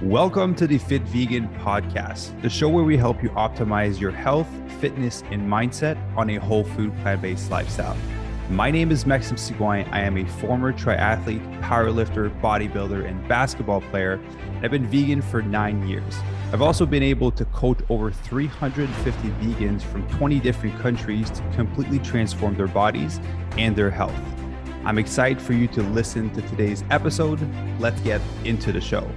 Welcome to the Fit Vegan Podcast, the show where we help you optimize your health, fitness, and mindset on a whole food, plant-based lifestyle. My name is Maxime Sigouin. I am a former triathlete, powerlifter, bodybuilder, and basketball player, and I've been vegan for 9 years. I've also been able to coach over 350 vegans from 20 different countries to completely transform their bodies and their health. I'm excited for you to listen to today's episode. Let's get into the show.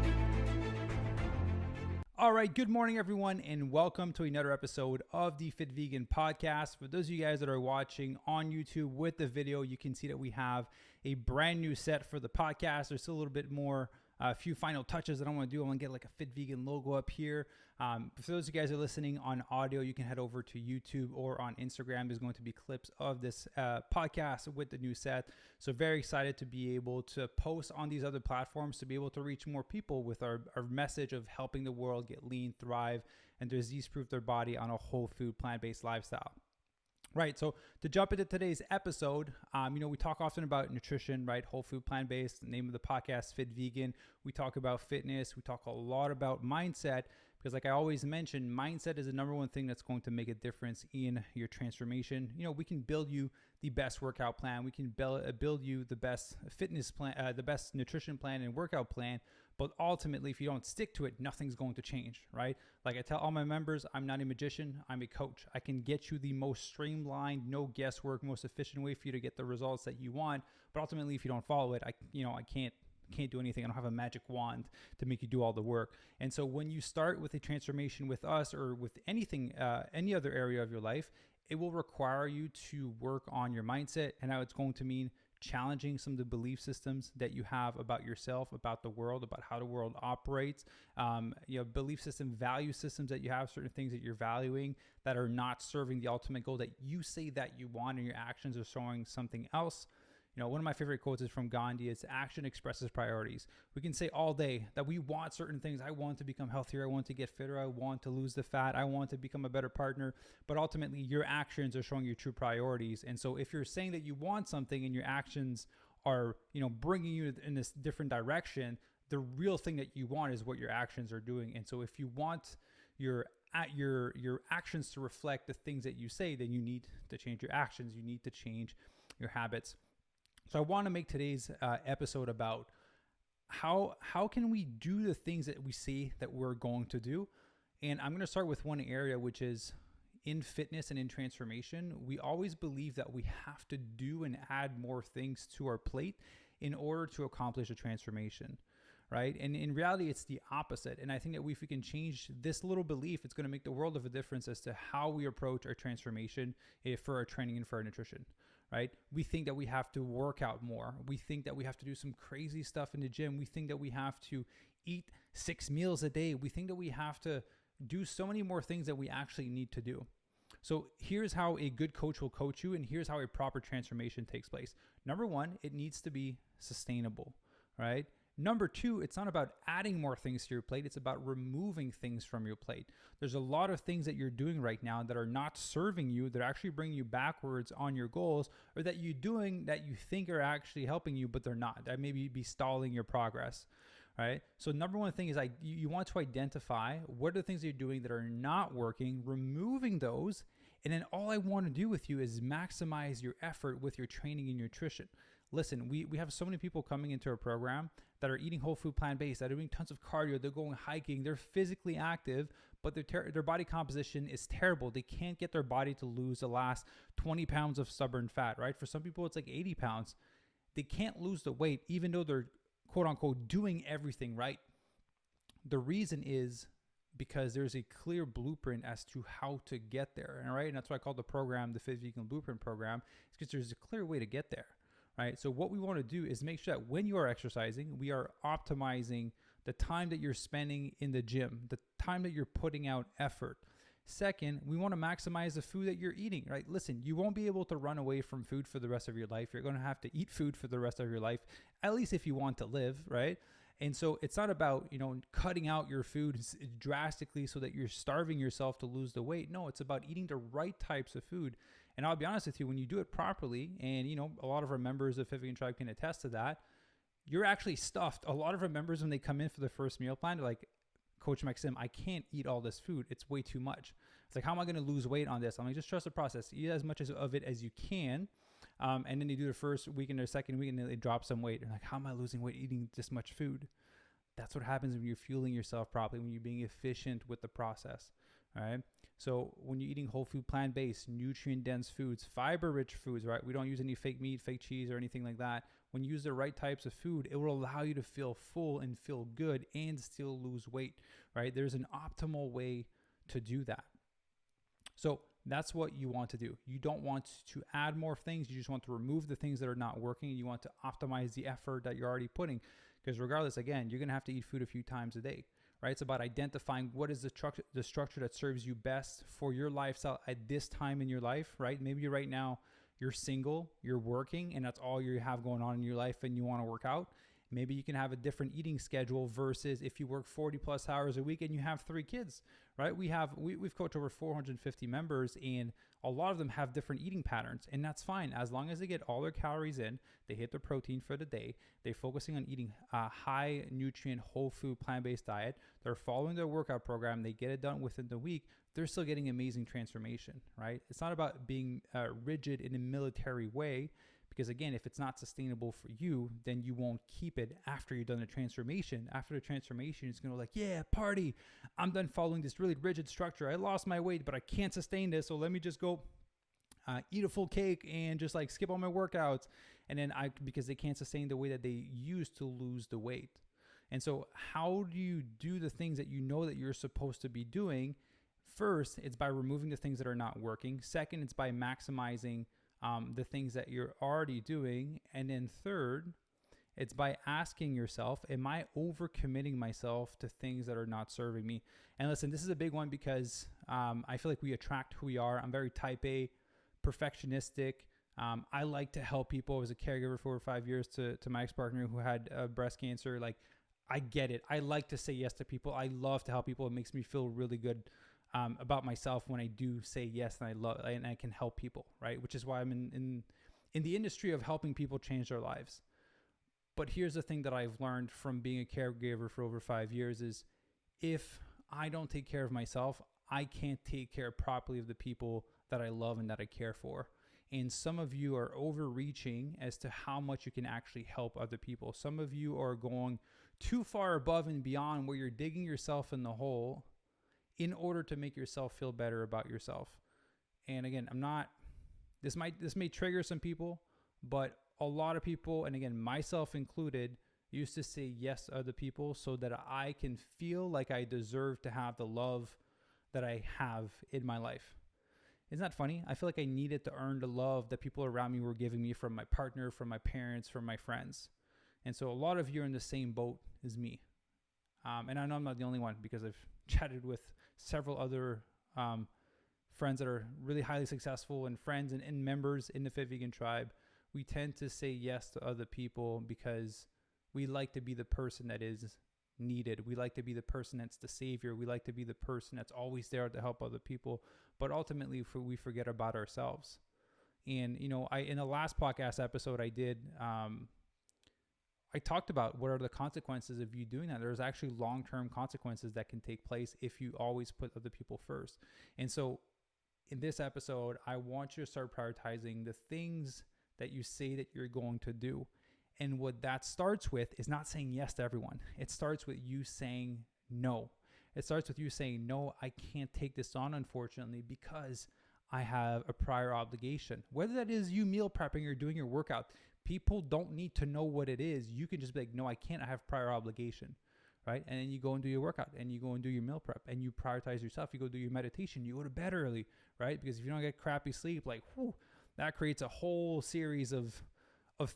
All right, good morning, everyone, and welcome to another episode of the Fit Vegan Podcast. For those of you guys that are watching on YouTube with the video, you can see that we have a brand new set for the podcast. There's still a little bit more, a few final touches that I want to do. I want to get like a Fit Vegan logo up here. For those of you guys that are listening on audio, you can head over to YouTube or on Instagram. There's going to be clips of this podcast with the new set. So very excited to be able to post on these other platforms to be able to reach more people with our message of helping the world get lean, thrive, and disease-proof their body on a whole food, plant-based lifestyle. Right, so to jump into today's episode, we talk often about nutrition, right? Whole food, plant-based, the name of the podcast, Fit Vegan. We talk about fitness. We talk a lot about mindset because like I always mention, mindset is the number one thing that's going to make a difference in your transformation. You know, we can build you the best workout plan. We can build you the best fitness plan, the best nutrition plan and workout plan. But ultimately, if you don't stick to it, nothing's going to change, right? Like I tell all my members, I'm not a magician, I'm a coach. I can get you the most streamlined, no guesswork, most efficient way for you to get the results that you want. But ultimately, if you don't follow it, I can't do anything. I don't have a magic wand to make you do all the work. And so when you start with a transformation with us or with anything, any other area of your life, it will require you to work on your mindset. And now it's going to mean challenging some of the belief systems that you have about yourself, about the world, about how the world operates, belief system, value systems that you have, certain things that you're valuing that are not serving the ultimate goal that you say that you want and your actions are showing something else. You know, one of my favorite quotes is from Gandhi. It's action expresses priorities. We can say all day that we want certain things. I want to become healthier. I want to get fitter. I want to lose the fat. I want to become a better partner. But ultimately, your actions are showing your true priorities. And so if you're saying that you want something and your actions are, bringing you in this different direction, the real thing that you want is what your actions are doing. And so if you want your actions to reflect the things that you say, then you need to change your actions. You need to change your habits. So I want to make today's episode about how can we do the things that we say that we're going to do. And I'm going to start with one area, which is in fitness and in transformation. We always believe that we have to do and add more things to our plate in order to accomplish a transformation, right? And in reality, it's the opposite. And I think that if we can change this little belief, it's going to make the world of a difference as to how we approach our transformation for our training and for our nutrition. Right? We think that we have to work out more. We think that we have to do some crazy stuff in the gym. We think that we have to eat 6 meals a day. We think that we have to do so many more things that we actually need to do. So here's how a good coach will coach you, and here's how a proper transformation takes place. Number one, it needs to be sustainable, right? Number two, it's not about adding more things to your plate. It's about removing things from your plate. There's a lot of things that you're doing right now that are not serving you, that are actually bringing you backwards on your goals, or that you're doing that you think are actually helping you, but they're not. That maybe be stalling your progress, right? So number one thing is you want to identify what are the things that you're doing that are not working, removing those, and then all I want to do with you is maximize your effort with your training and nutrition. Listen, we have so many people coming into our program that are eating whole food plant-based, that are doing tons of cardio, they're going hiking, they're physically active, but their body composition is terrible. They can't get their body to lose the last 20 pounds of stubborn fat, right? For some people, it's like 80 pounds. They can't lose the weight, even though they're quote unquote doing everything right. The reason is because there's a clear blueprint as to how to get there, all right? And that's why I call the program the Fit Vegan Blueprint Program, is because there's a clear way to get there. Right. So what we want to do is make sure that when you are exercising, we are optimizing the time that you're spending in the gym, the time that you're putting out effort. Second, we want to maximize the food that you're eating, right? Listen, you won't be able to run away from food for the rest of your life. You're going to have to eat food for the rest of your life, at least if you want to live, right? And so it's not about, cutting out your food drastically so that you're starving yourself to lose the weight. No, it's about eating the right types of food. And I'll be honest with you, when you do it properly, and a lot of our members of Fit Vegan Tribe can attest to that, you're actually stuffed. A lot of our members, when they come in for the first meal plan, they're like, Coach Maxim, I can't eat all this food. It's way too much. It's like, how am I going to lose weight on this? I'm like, just trust the process. Eat as much of it as you can. And then they do the first week and the second week and then they drop some weight. And like, how am I losing weight eating this much food? That's what happens when you're fueling yourself properly, when you're being efficient with the process. All right. So when you're eating whole food, plant-based, nutrient-dense foods, fiber-rich foods, right? We don't use any fake meat, fake cheese, or anything like that. When you use the right types of food, it will allow you to feel full and feel good and still lose weight, right? There's an optimal way to do that. So that's what you want to do. You don't want to add more things. You just want to remove the things that are not working. You want to optimize the effort that you're already putting. Because regardless, again, you're going to have to eat food a few times a day, right? It's about identifying what is the structure that serves you best for your lifestyle at this time in your life, right? Maybe right now you're single, you're working, and that's all you have going on in your life and you want to work out. Maybe you can have a different eating schedule versus if you work 40 plus hours a week and you have 3 kids, right? We've coached over 450 members and a lot of them have different eating patterns, and that's fine. As long as they get all their calories in, they hit their protein for the day, they're focusing on eating a high nutrient, whole food, plant-based diet, they're following their workout program, they get it done within the week, they're still getting amazing transformation, right? It's not about being rigid in a military way. Because again, if it's not sustainable for you, then you won't keep it after you've done the transformation. After the transformation, it's going to be like, yeah, party. I'm done following this really rigid structure. I lost my weight, but I can't sustain this. So let me just go eat a full cake and just like skip all my workouts. And then because they can't sustain the way that they used to lose the weight. And so how do you do the things that you know that you're supposed to be doing? First, it's by removing the things that are not working. Second, it's by maximizing the things that you're already doing. And then third, it's by asking yourself, am I overcommitting myself to things that are not serving me? And listen, this is a big one because I feel like we attract who we are. I'm very type A, perfectionistic. I like to help people. I was a caregiver for over 5 years to my ex-partner who had breast cancer. Like, I get it. I like to say yes to people. I love to help people. It makes me feel really good about myself when I do say yes and I can help people, right? Which is why I'm in the industry of helping people change their lives. But here's the thing that I've learned from being a caregiver for over 5 years is if I don't take care of myself, I can't take care properly of the people that I love and that I care for. And some of you are overreaching as to how much you can actually help other people. Some of you are going too far above and beyond where you're digging yourself in the hole in order to make yourself feel better about yourself. And again, this may trigger some people, but a lot of people, and again, myself included, used to say yes to other people so that I can feel like I deserve to have the love that I have in my life. Isn't that funny? I feel like I needed to earn the love that people around me were giving me from my partner, from my parents, from my friends. And so a lot of you are in the same boat as me. And I know I'm not the only one because I've chatted with several other friends that are really highly successful and friends and members in the Fit Vegan tribe. We tend to say yes to other people because we like to be the person that is needed. We like to be the person that's the savior. We like to be the person that's always there to help other people. But ultimately, we forget about ourselves. And, you know, in the last podcast episode I did, I talked about what are the consequences of you doing that. There's actually long-term consequences that can take place if you always put other people first. And so in this episode, I want you to start prioritizing the things that you say that you're going to do. And what that starts with is not saying yes to everyone. It starts with you saying no. It starts with you saying, no, I can't take this on, unfortunately, because I have a prior obligation. Whether that is you meal prepping or doing your workout, people don't need to know what it is. You can just be like, no, I can't. I have prior obligation, right? And then you go and do your workout and you go and do your meal prep and you prioritize yourself. You go do your meditation. You go to bed early, right? Because if you don't get crappy sleep, like, that creates a whole series of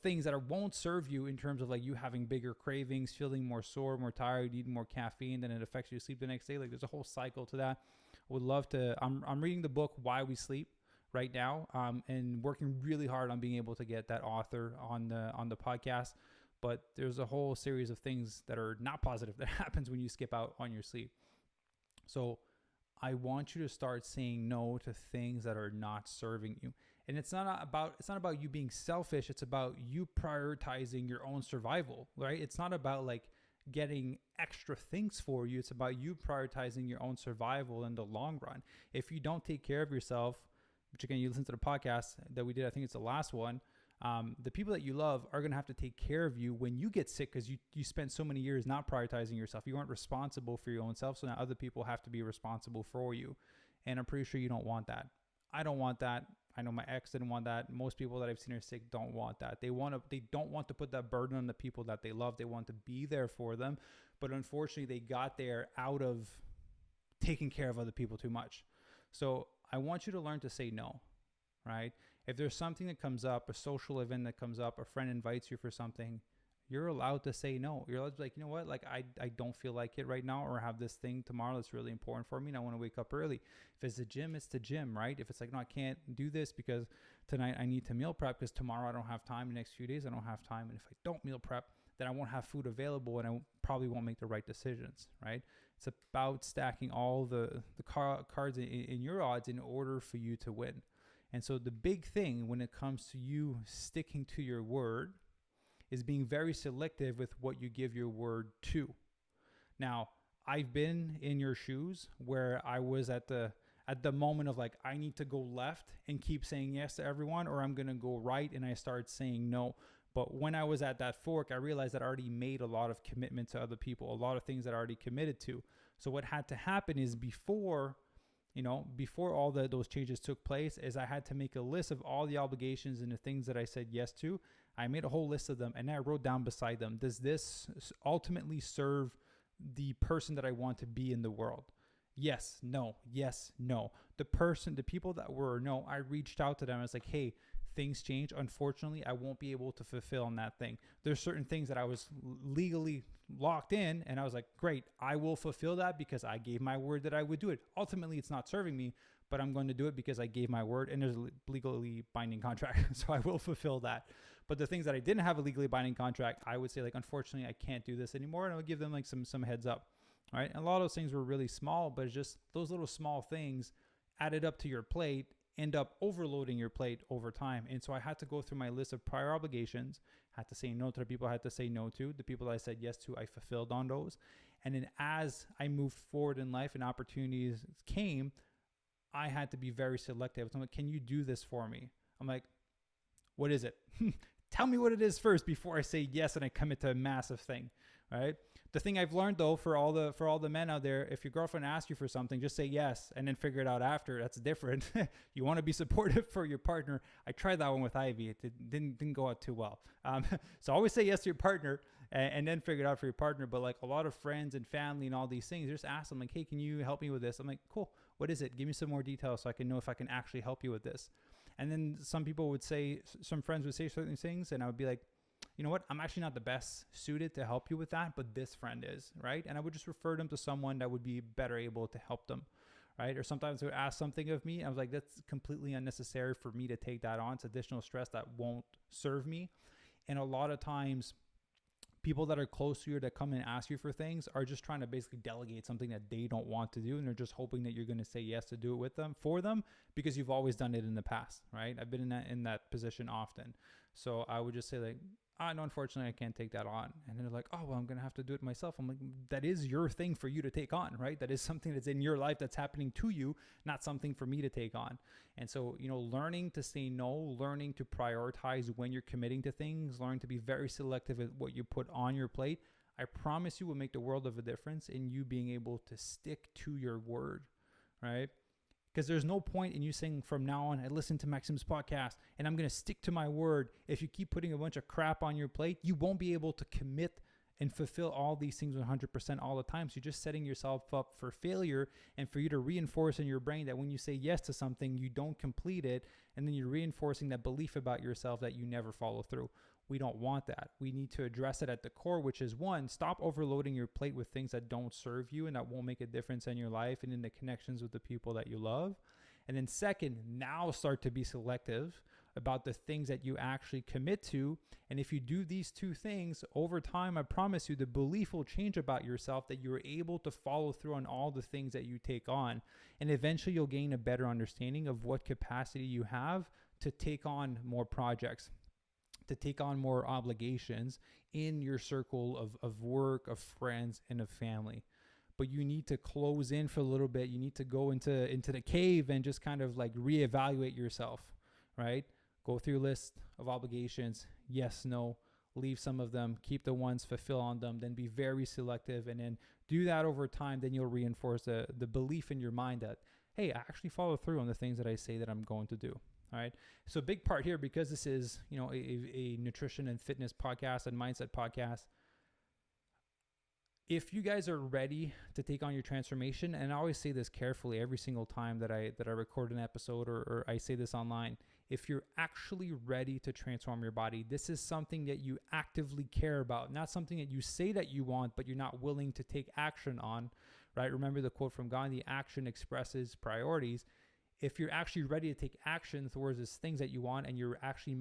things that won't serve you in terms of like you having bigger cravings, feeling more sore, more tired, eating more caffeine, then it affects your sleep the next day. Like there's a whole cycle to that. I would love to, I'm reading the book, Why We Sleep right now, and working really hard on being able to get that author on the podcast. But there's a whole series of things that are not positive that happens when you skip out on your sleep. So I want you to start saying no to things that are not serving you. And it's not about you being selfish. It's about you prioritizing your own survival, right? It's not about like getting extra things for you. It's about you prioritizing your own survival in the long run. If you don't take care of yourself, which again, you listen to the podcast that we did, I think it's the last one, the people that you love are going to have to take care of you when you get sick, because you spent so many years not prioritizing yourself. You weren't responsible for your own self. So now other people have to be responsible for you. And I'm pretty sure you don't want that. I don't want that. I know my ex didn't want that. Most people that I've seen are sick don't want that. They don't want to put that burden on the people that they love. They want to be there for them. But unfortunately, they got there out of taking care of other people too much. So I want you to learn to say no, right? If there's something that comes up, a social event that comes up, a friend invites you for something, you're allowed to say no. You're allowed to be like, you know what? Like, I don't feel like it right now, or I have this thing tomorrow that's really important for me and I want to wake up early. If it's the gym, it's the gym, right? If it's like, no, I can't do this because tonight I need to meal prep because tomorrow I don't have time. The next few days I don't have time. And if I don't meal prep, then I won't have food available and I probably won't make the right decisions, right? It's about stacking all the cards in your odds in order for you to win. And so the big thing when it comes to you sticking to your word is being very selective with what you give your word to. Now, I've been in your shoes where I was at the moment of like, I need to go left and keep saying yes to everyone, or I'm going to go right and I start saying no. But when I was at that fork, I realized that I already made a lot of commitment to other people, a lot of things that I already committed to. So what had to happen is before all those changes took place, is I had to make a list of all the obligations and the things that I said yes to. I made a whole list of them and I wrote down beside them, does this ultimately serve the person that I want to be in the world? Yes, no, yes, no. The people that were no, I reached out to them. I was like, hey, things change. Unfortunately, I won't be able to fulfill on that thing. There's certain things that I was legally locked in and I was like, great, I will fulfill that because I gave my word that I would do it. Ultimately, it's not serving me, but I'm going to do it because I gave my word and there's a legally binding contract. So I will fulfill that. But the things that I didn't have a legally binding contract, I would say like, unfortunately, I can't do this anymore. And I would give them like some heads up. All right. And a lot of those things were really small, but it's just those little small things added up to your plate, end up overloading your plate over time. And so I had to go through my list of prior obligations, had to say no to the people I had to say no to. The people that I said yes to, I fulfilled on those. And then as I moved forward in life and opportunities came, I had to be very selective. I'm like, can you do this for me? I'm like, what is it? Tell me what it is first before I say yes and I commit to a massive thing, right? The thing I've learned though, for all the men out there, if your girlfriend asks you for something, just say yes and then figure it out after. That's different. You want to be supportive for your partner. I tried that one with Ivy. It didn't go out too well. So always say yes to your partner and then figure it out for your partner. But like a lot of friends and family and all these things, just ask them like, hey, can you help me with this? I'm like, cool. What is it? Give me some more details so I can know if I can actually help you with this. And then some friends would say certain things and I would be like, you know what? I'm actually not the best suited to help you with that, but this friend is, right? And I would just refer them to someone that would be better able to help them, right? Or sometimes they would ask something of me. I was like, that's completely unnecessary for me to take that on. It's additional stress that won't serve me. And a lot of times, people that are close to you that come and ask you for things are just trying to basically delegate something that they don't want to do. And they're just hoping that you're going to say yes to do it with them, for them, because you've always done it in the past, right? I've been in that position often. So I would just say like, no, unfortunately, I can't take that on. And then they're like, oh, well, I'm going to have to do it myself. I'm like, that is your thing for you to take on, right? That is something that's in your life that's happening to you, not something for me to take on. And so, learning to say no, learning to prioritize when you're committing to things, learning to be very selective at what you put on your plate, I promise you will make the world of a difference in you being able to stick to your word, right? Because there's no point in you saying from now on, I listen to Maxim's podcast and I'm going to stick to my word. If you keep putting a bunch of crap on your plate, you won't be able to commit and fulfill all these things 100% all the time. So you're just setting yourself up for failure and for you to reinforce in your brain that when you say yes to something, you don't complete it. And then you're reinforcing that belief about yourself that you never follow through. We don't want that. We need to address it at the core, which is one, stop overloading your plate with things that don't serve you and that won't make a difference in your life and in the connections with the people that you love. And then second, now start to be selective about the things that you actually commit to. And if you do these two things over time, I promise you the belief will change about yourself that you're able to follow through on all the things that you take on. And eventually you'll gain a better understanding of what capacity you have to take on more projects, to take on more obligations in your circle of work, of friends, and of family. But you need to close in for a little bit. You need to go into the cave and just kind of like reevaluate yourself, right? Go through a list of obligations. Yes, no, leave some of them, keep the ones, fulfill on them, then be very selective, and then do that over time. Then you'll reinforce the belief in your mind that, hey, I actually follow through on the things that I say that I'm going to do. All right. So a big part here, because this is, a nutrition and fitness podcast and mindset podcast. If you guys are ready to take on your transformation, and I always say this carefully every single time that I record an episode or I say this online, if you're actually ready to transform your body, this is something that you actively care about, not something that you say that you want, but you're not willing to take action on, right? Remember the quote from Gandhi, action expresses priorities. If you're actually ready to take action towards these things that you want, and you're actually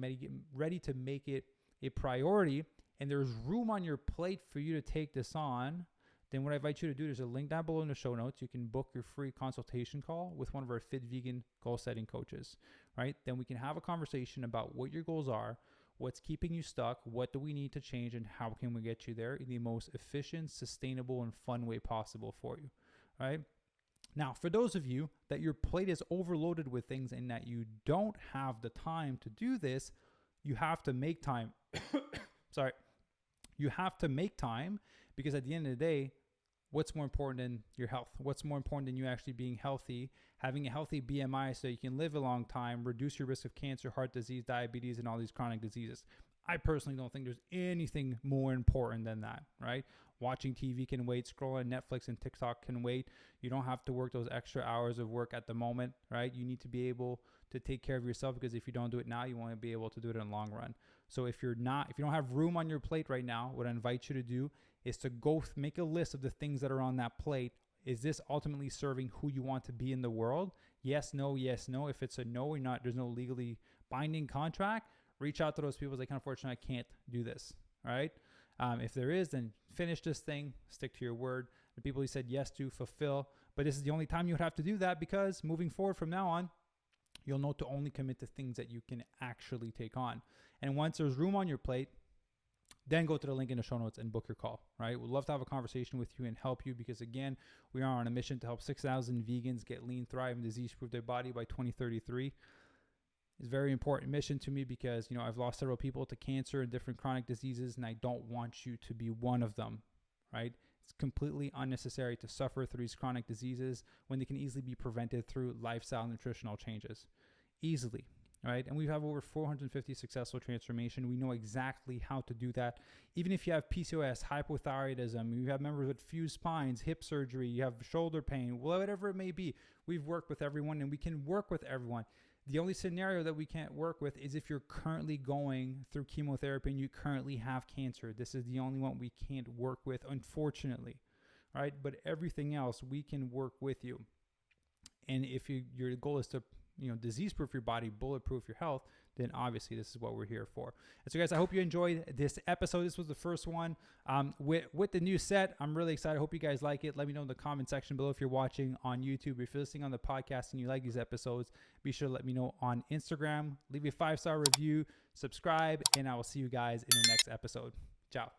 ready to make it a priority, and there's room on your plate for you to take this on, then what I invite you to do, there's a link down below in the show notes. You can book your free consultation call with one of our Fit Vegan goal setting coaches, right? Then we can have a conversation about what your goals are, what's keeping you stuck, what do we need to change, and how can we get you there in the most efficient, sustainable, and fun way possible for you, right? Now, for those of you that your plate is overloaded with things and that you don't have the time to do this, you have to make time. Sorry. You have to make time, because at the end of the day, what's more important than your health? What's more important than you actually being healthy, having a healthy BMI so you can live a long time, reduce your risk of cancer, heart disease, diabetes, and all these chronic diseases? I personally don't think there's anything more important than that, right? Watching TV can wait. Scrolling Netflix and TikTok can wait. You don't have to work those extra hours of work at the moment, right? You need to be able to take care of yourself, because if you don't do it now, you won't be able to do it in the long run. So if you don't have room on your plate right now, what I invite you to do is to go make a list of the things that are on that plate. Is this ultimately serving who you want to be in the world? Yes, no, yes, no. If it's a no, there's no legally binding contract, reach out to those people. Like, unfortunately, I can't do this. All right. If there is, then finish this thing, stick to your word. The people you said yes to, fulfill. But this is the only time you would have to do that, because moving forward from now on, you'll know to only commit to things that you can actually take on. And once there's room on your plate, then go to the link in the show notes and book your call, right? We'd love to have a conversation with you and help you, because again, we are on a mission to help 6,000 vegans get lean, thrive, and disease-proof their body by 2033. It's a very important mission to me, because, I've lost several people to cancer and different chronic diseases, and I don't want you to be one of them, right? It's completely unnecessary to suffer through these chronic diseases when they can easily be prevented through lifestyle nutritional changes. Easily, right? And we have over 450 successful transformation. We know exactly how to do that. Even if you have PCOS, hypothyroidism, you have members with fused spines, hip surgery, you have shoulder pain, whatever it may be, we've worked with everyone, and we can work with everyone. The only scenario that we can't work with is if you're currently going through chemotherapy and you currently have cancer. This is the only one we can't work with, unfortunately, right? But everything else, we can work with you. And if your goal is to disease-proof your body, bulletproof your health, then obviously this is what we're here for. And so guys, I hope you enjoyed this episode. This was the first one with the new set. I'm really excited. I hope you guys like it. Let me know in the comment section below if you're watching on YouTube. If you're listening on the podcast and you like these episodes, be sure to let me know on Instagram. Leave a 5-star review, subscribe, and I will see you guys in the next episode. Ciao.